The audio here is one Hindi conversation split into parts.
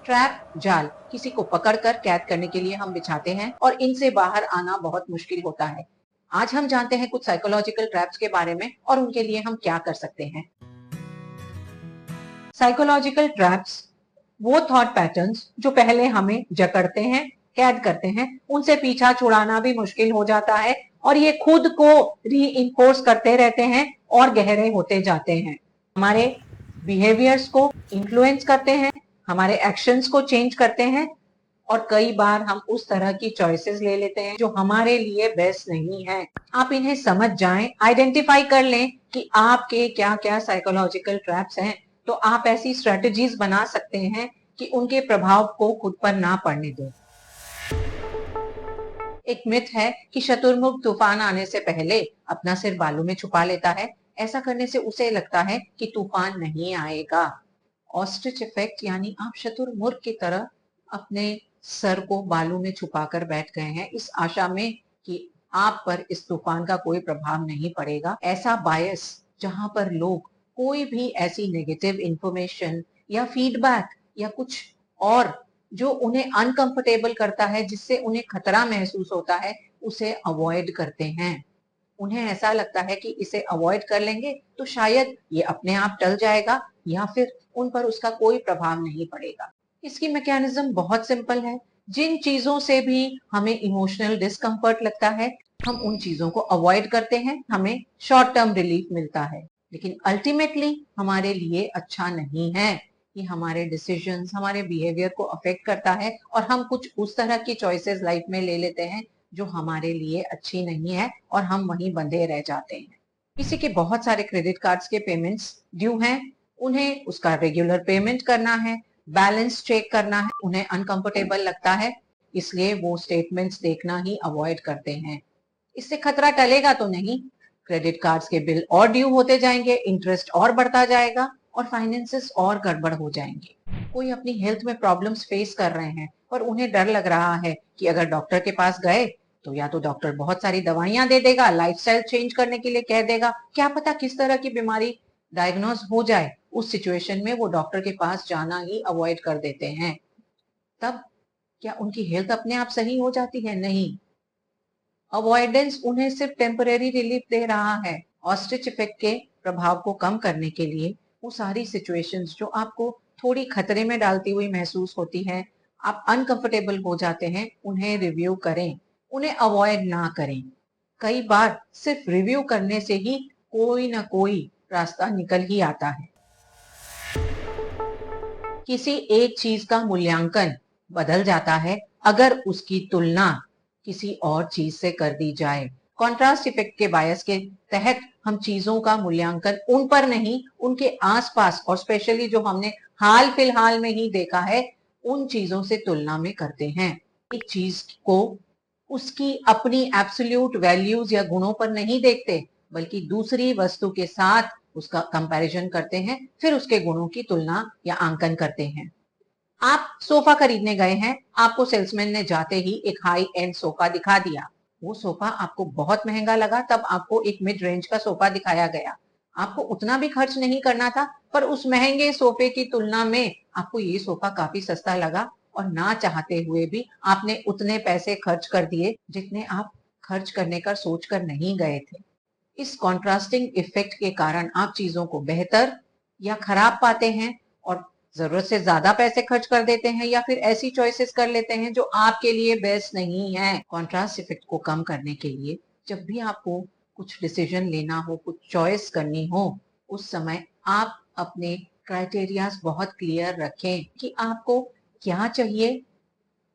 ट्रैप जाल किसी को पकड़कर कैद करने के लिए हम बिछाते हैं और इनसे बाहर आना बहुत मुश्किल होता है। आज हम जानते हैं कुछ साइकोलॉजिकल ट्रैप्स के बारे में और उनके लिए हम क्या कर सकते हैं। साइकोलॉजिकल ट्रैप्स वो थॉट पैटर्न्स जो पहले हमें जकड़ते हैं, कैद करते हैं, उनसे पीछा छुड़ाना भी मुश्किल हो जाता है और ये खुद को रीइंफोर्स करते रहते हैं और गहरे होते जाते हैं। हमारे बिहेवियर्स को इन्फ्लुएंस करते हैं, हमारे एक्शंस को चेंज करते हैं और कई बार हम उस तरह की चॉइसेस ले लेते हैं जो हमारे लिए बेस्ट नहीं है। आप इन्हें समझ जाएं, आइडेंटिफाई कर लें कि आपके क्या क्या साइकोलॉजिकल ट्रैप्स हैं, तो आप ऐसी स्ट्रेटजीज बना सकते हैं कि उनके प्रभाव को खुद पर ना पड़ने दें। एक मिथ है कि शतुरमुर्ग तूफान आने से पहले अपना सिर बालू में छुपा लेता है। ऐसा करने से उसे लगता है कि तूफान नहीं आएगा। ऑस्ट्रिच इफेक्ट यानी आप शतुरमुर्ग की तरह अपने सर को बालू में छुपाकर बैठ गए हैं इस आशा में कि आप पर इस तूफान का कोई प्रभाव नहीं पड़ेगा। ऐसा बायस जहां पर लोग कोई भी ऐसी नेगेटिव इंफॉर्मेशन या फीडबैक या कुछ और जो उन्हें अनकंफर्टेबल करता है, जिससे उन्हें खतरा महसूस होता है, उसे अवॉइड करते हैं। उन्हें ऐसा लगता है कि इसे अवॉइड कर लेंगे तो शायद ये अपने आप टल जाएगा या फिर उन पर उसका कोई प्रभाव नहीं पड़ेगा। इसकी मैकेनिज्म बहुत सिंपल है। जिन चीजों से भी हमें इमोशनल डिस्कम्फर्ट लगता है, हम उन चीजों को अवॉइड करते हैं, हमें शॉर्ट टर्म रिलीफ मिलता है, लेकिन अल्टीमेटली हमारे लिए अच्छा नहीं है। ये हमारे डिसीजंस, हमारे बिहेवियर को अफेक्ट करता है और हम कुछ उस तरह की चॉइसेस लाइफ में ले लेते हैं जो हमारे लिए अच्छी नहीं है और हम वहीं बंधे रह जाते हैं। किसी के बहुत सारे क्रेडिट कार्ड्स के पेमेंट्स ड्यू हैं, उन्हें उसका रेगुलर पेमेंट करना है, बैलेंस चेक करना है, उन्हें अनकंफर्टेबल लगता है, इसलिए वो स्टेटमेंट्स देखना ही अवॉइड करते हैं। इससे खतरा टलेगा तो नहीं, क्रेडिट कार्ड्स के बिल और ड्यू होते जाएंगे, इंटरेस्ट और बढ़ता जाएगा और फाइनेंसेस और गड़बड़ हो जाएंगे। कोई अपनी हेल्थ में प्रॉब्लम्स फेस कर रहे हैं पर उन्हें डर लग रहा है कि अगर डॉक्टर के पास गए तो या तो डॉक्टर बहुत सारी दवाइयां दे देगा, लाइफस्टाइल चेंज करने के लिए कह देगा, क्या पता किस तरह की बीमारी डायग्नोज हो जाए। उस सिचुएशन में वो डॉक्टर के पास जाना ही अवॉइड कर देते हैं। तब क्या उनकी हेल्थ अपने आप सही हो जाती है? नहीं, अवॉइडेंस उन्हें सिर्फ टेम्परेरी रिलीफ दे रहा है। ऑस्ट्रिच इफेक्ट के प्रभाव को कम करने के लिए वो सारी सिचुएशंस जो आपको थोड़ी खतरे में डालती हुई महसूस होती है, आप अनकंफर्टेबल हो जाते हैं, उन्हें रिव्यू करें, उन्हें अवॉइड ना करें। कई बार सिर्फ रिव्यू करने से ही कोई ना कोई रास्ता निकल ही आता है। किसी एक चीज का मूल्यांकन बदल जाता है अगर उसकी तुलना किसी और चीज से कर दी जाए। कॉन्ट्रास्ट इफेक्ट के बायस के तहत हम चीजों का मूल्यांकन उन पर नहीं, उनके आसपास और स्पेशली जो हमने हाल फिलहाल में ही देखा है, उन चीजों से तुलना में करते हैं। एक चीज को उसकी अपनी एब्सोल्यूट वैल्यूज या गुणों पर नहीं देखते, बल्कि दूसरी वस्तु के साथ उसका कंपैरिजन करते हैं, फिर उसके गुणों की तुलना या आंकन करते हैं। आप सोफा खरीदने गए हैं, आपको सेल्समैन ने जाते ही एक हाई एंड सोफा दिखा दिया। वो सोफा आपको बहुत महंगा लगा, तब आपको एक मिड रेंज का सोफा दिखाया गया। आपको उतना भी खर्च नहीं करना था, पर उस महंगे सोफे की तुलना में आपको ये सोफा काफी सस्ता लगा और ना चाहते हुए भी आपने उतने पैसे खर्च कर दिए जितने आप खर्च करने का सोच कर नहीं गए थे। इस कॉन्ट्रास्टिंग इफेक्ट के कारण आप चीजों को बेहतर या खराब पाते हैं और जरूरत से ज्यादा पैसे खर्च कर देते हैं या फिर ऐसी चॉइसेस कर लेते हैं जो आपके लिए बेस्ट नहीं है। कॉन्ट्रास्ट इफेक्ट को कम करने के लिए जब भी आपको कुछ डिसीजन लेना हो, कुछ चॉइस करनी हो, उस समय आप अपने क्राइटेरियाज बहुत क्लियर रखें कि आपको क्या चाहिए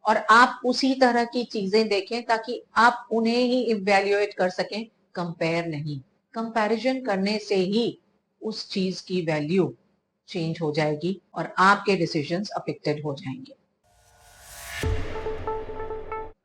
और आप उसी तरह की चीजें देखें ताकि आप उन्हें ही इवैल्यूएट कर सकें, कंपेयर नहीं। कंपैरिजन करने से ही उस चीज की वैल्यू चेंज हो जाएगी और आपके डिसीजंस अफेक्टेड हो जाएंगे।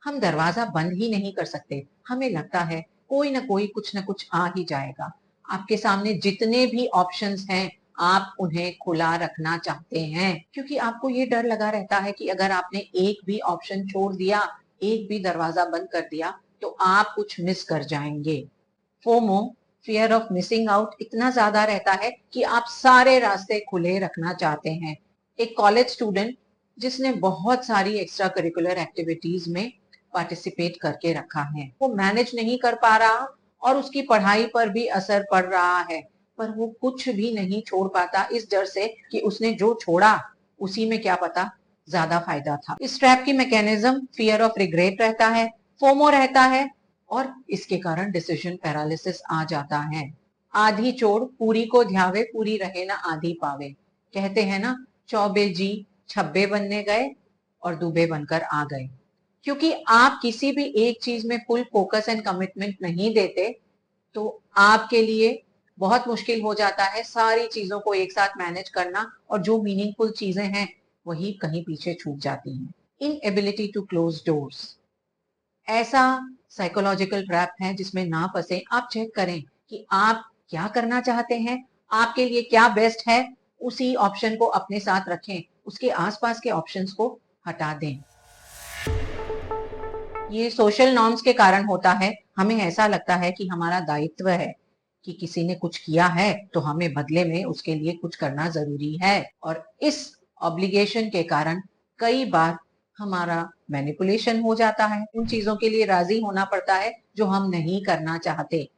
हम दरवाजा बंद ही नहीं कर सकते, हमें लगता है कोई ना कोई कुछ ना कुछ आ ही जाएगा। आपके सामने जितने भी ऑप्शंस हैं, आप उन्हें खुला रखना चाहते हैं क्योंकि आपको ये डर लगा रहता है कि अगर आपने एक भी ऑप्शन छोड़ दिया, एक भी दरवाजा बंद कर दिया, तो आप कुछ मिस कर जाएंगे। FOMO, fear of missing out, इतना ज्यादा रहता है कि आप सारे रास्ते खुले रखना चाहते हैं। एक कॉलेज स्टूडेंट जिसने बहुत सारी एक्स्ट्रा करिकुलर एक्टिविटीज में पार्टिसिपेट करके रखा है, वो मैनेज नहीं कर पा रहा और उसकी पढ़ाई पर भी असर पड़ रहा है, पर वो कुछ भी नहीं छोड़ पाता इस डर से कि उसने जो छोड़ा उसी में क्या पता ज्यादा फायदा था। इस ट्रैप की मैकेनिज्म फियर ऑफ रिग्रेट रहता है, फोमो रहता है और इसके कारण डिसीजन पैरालिसिस आ जाता है। आधी चोर पूरी को ध्यावे, पूरी रहे ना आधी पावे। कहते हैं ना, चौबे जी छब्बे बनने गए और दुबे बनकर आ गए। क्योंकि आप किसी भी एक चीज में फुल फोकस एंड कमिटमेंट नहीं देते तो आपके लिए बहुत मुश्किल हो जाता है सारी चीजों को एक साथ मैनेज करना, और जो मीनिंगफुल चीजें हैं वही कहीं पीछे छूट जाती हैं। इनएबिलिटी टू क्लोज डोर्स ऐसा साइकोलॉजिकल ट्रैप है जिसमें ना फंसे। आप चेक करें कि आप क्या करना चाहते हैं, आपके लिए क्या बेस्ट है, उसी ऑप्शन को अपने साथ रखें, उसके आसपास के ऑप्शंस को हटा दें। ये सोशल नॉर्म्स के कारण होता है। हमें ऐसा लगता है कि हमारा दायित्व है कि किसी ने कुछ किया है तो हमें बदले में उसके लिए कुछ करना जरूरी है, और इस ऑब्लिगेशन के कारण कई बार हमारा मैनिपुलेशन हो जाता है। उन चीजों के लिए राजी होना पड़ता है जो हम नहीं करना चाहते।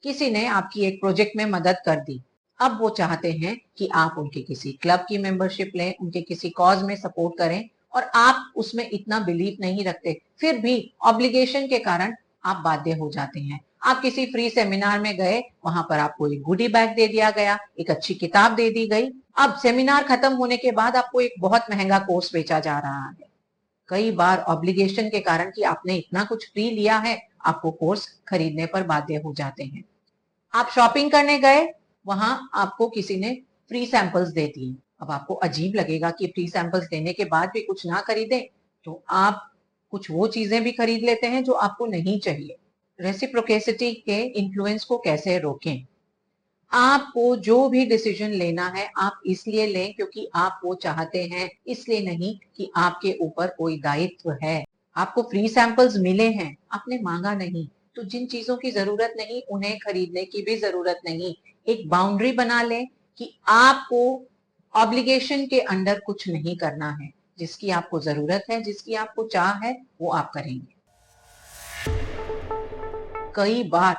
किसी ने आपकी एक प्रोजेक्ट में मदद कर दी, अब वो चाहते हैं कि आप उनके किसी क्लब की मेंबरशिप लें, उनके किसी कॉज में सपोर्ट करें, और आप उसमें इतना बिलीव नहीं रखते, फिर भी ऑब्लिगेशन के कारण आप बाध्य हो जाते हैं। आप किसी फ्री सेमिनार में गए, वहां पर आपको एक गुडी बैग दे दिया गया, एक अच्छी किताब दे दी गई। अब सेमिनार खत्म होने के बाद आपको एक बहुत महंगा कोर्स बेचा जा रहा है। कई बार ऑब्लिगेशन के कारण कि आपने इतना कुछ फ्री लिया है, आपको कोर्स खरीदने पर बाध्य हो जाते हैं। आप शॉपिंग करने गए, वहां आपको किसी ने फ्री सैंपल्स दे दिए। अब आपको अजीब लगेगा कि फ्री सैंपल्स देने के बाद भी कुछ ना खरीदें, तो आप कुछ वो चीजें भी खरीद लेते हैं जो आपको नहीं चाहिए। रेसिप्रोकेसिटी के इन्फ्लुएंस को कैसे रोकें? आपको जो भी डिसीजन लेना है आप इसलिए लें क्योंकि आप वो चाहते हैं, इसलिए नहीं कि आपके ऊपर कोई दायित्व है। आपको फ्री सैंपल्स मिले हैं, आपने मांगा नहीं, तो जिन चीजों की जरूरत नहीं उन्हें खरीदने की भी जरूरत नहीं। एक बाउंड्री बना लें कि आपको ऑब्लिगेशन के अंडर कुछ नहीं करना है। जिसकी आपको जरूरत है, जिसकी आपको चाह है, वो आप करेंगे। कई बार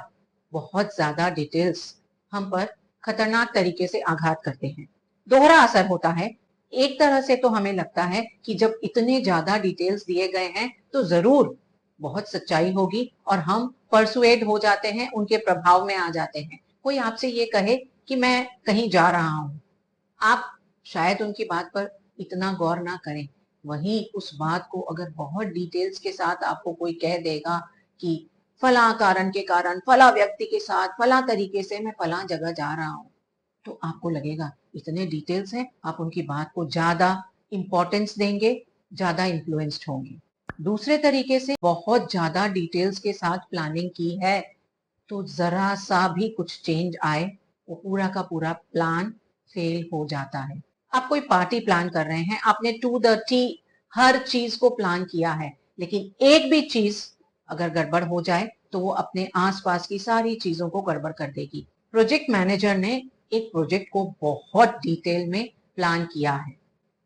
बहुत ज्यादा डिटेल्स हम पर खतरनाक तरीके से आघात करते हैं। दोहरा असर होता है। एक तरह से तो हमें लगता है कि जब इतने ज्यादा डिटेल्स दिए गए हैं तो जरूर बहुत सच्चाई होगी, और हम परसुएड हो जाते हैं, उनके प्रभाव में आ जाते हैं। कोई आपसे ये कहे कि मैं कहीं जा रहा हूं, आप शायद उनकी बात पर इतना गौर ना करें। वहीं उस बात को अगर बहुत डिटेल्स के साथ आपको कोई कह देगा कि फला कारण के कारण फला व्यक्ति के साथ फला तरीके से मैं फला जगह जा रहा हूं, तो आपको लगेगा इतने डिटेल्स हैं, आप उनकी बात को ज्यादा इंपॉर्टेंस देंगे, ज्यादा इन्फ्लुएंस्ड होंगे। दूसरे तरीके से बहुत ज्यादा डिटेल्स के साथ प्लानिंग की है तो जरा सा भी कुछ चेंज आए, वो पूरा का पूरा प्लान फेल हो जाता है। आप कोई पार्टी प्लान कर रहे हैं, आपने टू द टी हर चीज को प्लान किया है, लेकिन एक भी चीज अगर गड़बड़ हो जाए तो वो अपने आसपास की सारी चीजों को गड़बड़ कर देगी। प्रोजेक्ट मैनेजर ने एक प्रोजेक्ट को बहुत डिटेल में प्लान किया है।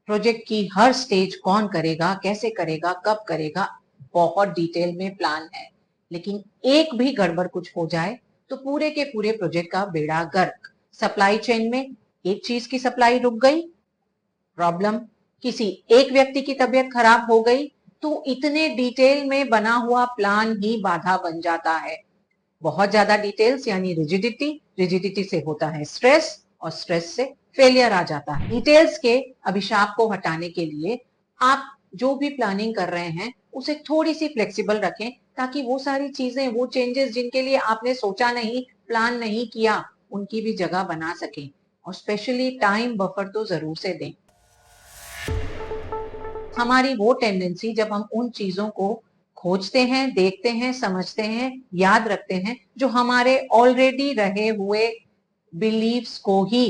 प्रोजेक्ट की हर स्टेज कौन करेगा, कैसे करेगा, कब करेगा, बहुत डिटेल में प्लान है, लेकिन एक भी गड़बड़ कुछ हो जाए तो पूरे के पूरे प्रोजेक्ट का बेड़ा गर्क। सप्लाई चेन में एक चीज की सप्लाई रुक गई, प्रॉब्लम, किसी एक व्यक्ति की तबीयत खराब हो गई, तो इतने डिटेल में बना हुआ प्लान ही बाधा बन जाता है। बहुत ज्यादा डिटेल्स यानी रिजिडिटी, रिजिडिटी से होता है स्ट्रेस, और स्ट्रेस से फेलियर आ जाता है। डिटेल्स के अभिशाप को हटाने के लिए आप जो भी प्लानिंग कर रहे हैं उसे थोड़ी सी फ्लेक्सिबल रखें, ताकि वो सारी चीजें, वो चेंजेस जिनके लिए आपने सोचा नहीं, प्लान नहीं किया, उनकी भी जगह बना सकें। और स्पेशली टाइम बफर तो जरूर से दें। हमारी वो टेंडेंसी जब हम उन चीजों को खोजते हैं, देखते हैं, समझते हैं, याद रखते हैं जो हमारे ऑलरेडी रहे हुए बिलीव्स को ही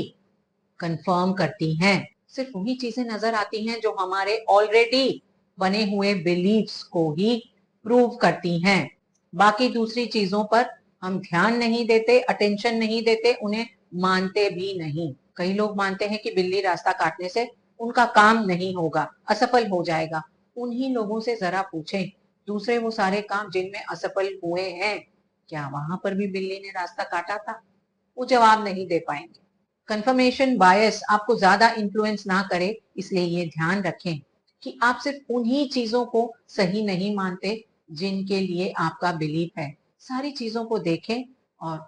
कंफर्म करती हैं। सिर्फ वही चीजें नजर आती हैं जो हमारे ऑलरेडी बने हुए बिलीव्स को ही प्रूव करती हैं। बाकी दूसरी चीजों पर हम ध्यान नहीं देते, अटेंशन नहीं देते, उन्हें मानते भी नहीं। कई लोग मानते हैं कि बिल्ली रास्ता काटने से उनका काम नहीं होगा, असफल हो जाएगा। उन्हीं लोगों से जरा पूछें, दूसरे वो सारे काम जिनमें असफल हुए हैं, क्या वहां पर भी बिल्ली ने रास्ता काटा था? वो जवाब नहीं दे पाएंगे। कंफर्मेशन बायस आपको ज्यादा इन्फ्लुएंस ना करे, इसलिए ये ध्यान रखें कि आप सिर्फ उन्हीं चीजों को सही नहीं मानते जिनके लिए आपका बिलीफ है। सारी चीजों को देखें और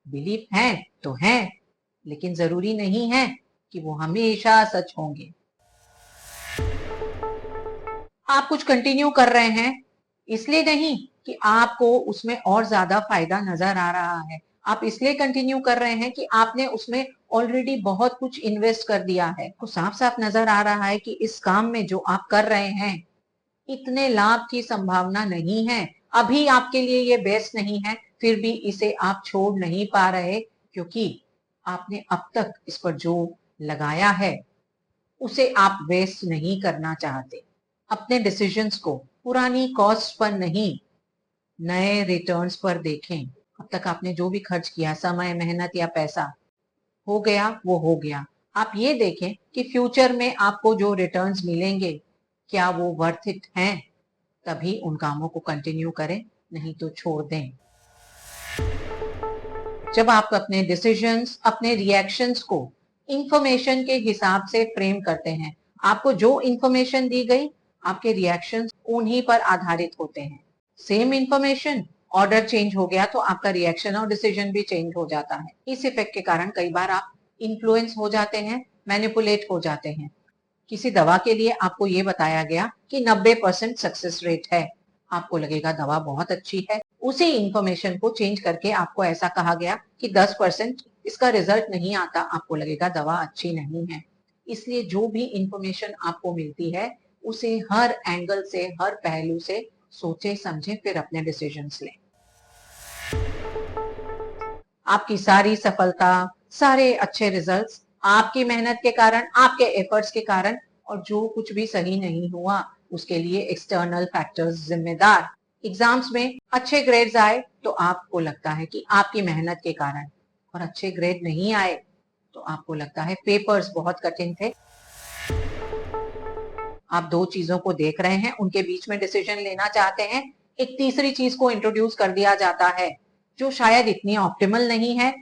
बिलीफ है तो है, लेकिन जरूरी नहीं है कि वो हमेशा सच होंगे। आप कुछ कंटिन्यू कर रहे हैं इसलिए नहीं कि आपको उसमें और ज्यादा फायदा नजर आ रहा है। आप इसलिए कंटिन्यू कर रहे हैं कि आपने उसमें ऑलरेडी बहुत कुछ इन्वेस्ट कर दिया है। तो साफ साफ नजर आ रहा है कि इस काम में जो आप कर रहे हैं इतने लाभ की संभावना नहीं है। अभी आपके लिए ये बेस्ट नहीं है, फिर भी इसे आप छोड़ नहीं पा रहे, क्योंकि आपने अब तक इस पर जो लगाया है उसे आप वेस्ट नहीं करना चाहते। अपने डिसीजंस को पुरानी कॉस्ट पर नहीं, नए रिटर्न्स पर देखें। अब तक आपने जो भी खर्च किया, समय, मेहनत या पैसा, हो गया वो हो गया। आप ये देखें कि फ्यूचर में आपको जो रिटर्न्स मिलेंगे क्या वो वर्थ इट हैं। तभी उन कामों को कंटिन्यू करें, नहीं तो छोड़ दें। जब आप अपने डिसीजंस, अपने रिएक्शंस को इंफॉर्मेशन के हिसाब से फ्रेम करते हैं, आपको जो इंफॉर्मेशन दी गई, आपके रिएक्शंस उन्हीं पर आधारित होते हैं। सेम इंफॉर्मेशन, ऑर्डर चेंज हो गया तो आपका रिएक्शन और डिसीजन भी चेंज हो जाता है। इस इफेक्ट के कारण कई बार आप इन्फ्लुएंस हो जाते हैं, मैनिपुलेट हो जाते हैं। किसी दवा के लिए आपको ये बताया गया कि 90% सक्सेस रेट है, आपको लगेगा दवा बहुत अच्छी है। उसी इंफॉर्मेशन को चेंज करके आपको ऐसा कहा गया कि 10% इसका रिजल्ट नहीं आता, आपको लगेगा दवा अच्छी नहीं है। इसलिए जो भी इंफॉर्मेशन आपको मिलती है उसे हर एंगल से, हर पहलू से सोचे समझे, फिर अपने डिसीजंस लें। आपकी सारी सफलता, सारे अच्छे रिजल्ट्स आपकी मेहनत के कारण, आपके एफर्ट्स के कारण, और जो कुछ भी सही नहीं हुआ उसके लिए एक्सटर्नल फैक्टर्स जिम्मेदार। एग्जाम्स में अच्छे ग्रेड्स आए तो आपको लगता है कि आपकी मेहनत के कारण, और अच्छे ग्रेड नहीं आए तो आपको लगता है पेपर्स बहुत कठिन थे। आप दो चीजों को देख रहे हैं, उनके बीच में डिसीजन लेना चाहते हैं, एक तीसरी चीज को इंट्रोड्यूस कर दिया जाता है जो शायद इतनी ऑप्टिमल नहीं है,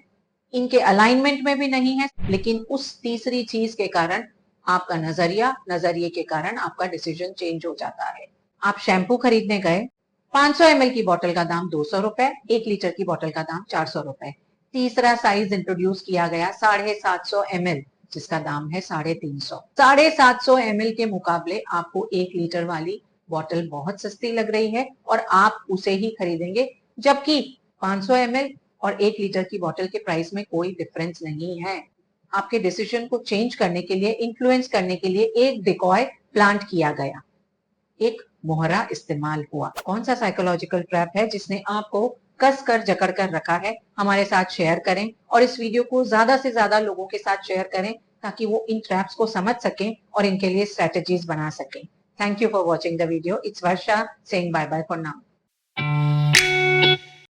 इनके अलाइनमेंट में भी नहीं है, लेकिन उस तीसरी चीज के कारण आपका नजरिए के कारण आपका डिसीजन चेंज हो जाता है। आप शैम्पू खरीदने गए, 500 ml की बोतल का दाम 200 रुपए, 1 लीटर की बोतल का दाम 400 रुपए। तीसरा साइज इंट्रोड्यूस किया गया 750 ml, जिसका दाम है 350। 750 ml के मुकाबले आपको 1 लीटर वाली बोतल बहुत सस्ती लग रही है और आप उसे ही खरीदेंगे, जबकि 500 ml और 1 लीटर की बोतल के प्राइस में कोई डिफरेंस नहीं है। आपके डिसीजन को चेंज करने के लिए, इन्फ्लुएंस करने के लिए एक डिकॉय प्लांट किया गया, एक मोहरा इस्तेमाल हुआ। कौन सा साइकोलॉजिकल ट्रैप है जिसने आपको कस कर जकड़ कर रखा है? हमारे साथ शेयर करें और इस वीडियो को ज्यादा से ज्यादा लोगों के साथ शेयर करें ताकि वो इन ट्रैप्स को समझ सकें और इनके लिए स्ट्रेटेजीज बना सकें। Thank you for watching the video. It's Varsha saying bye bye for now.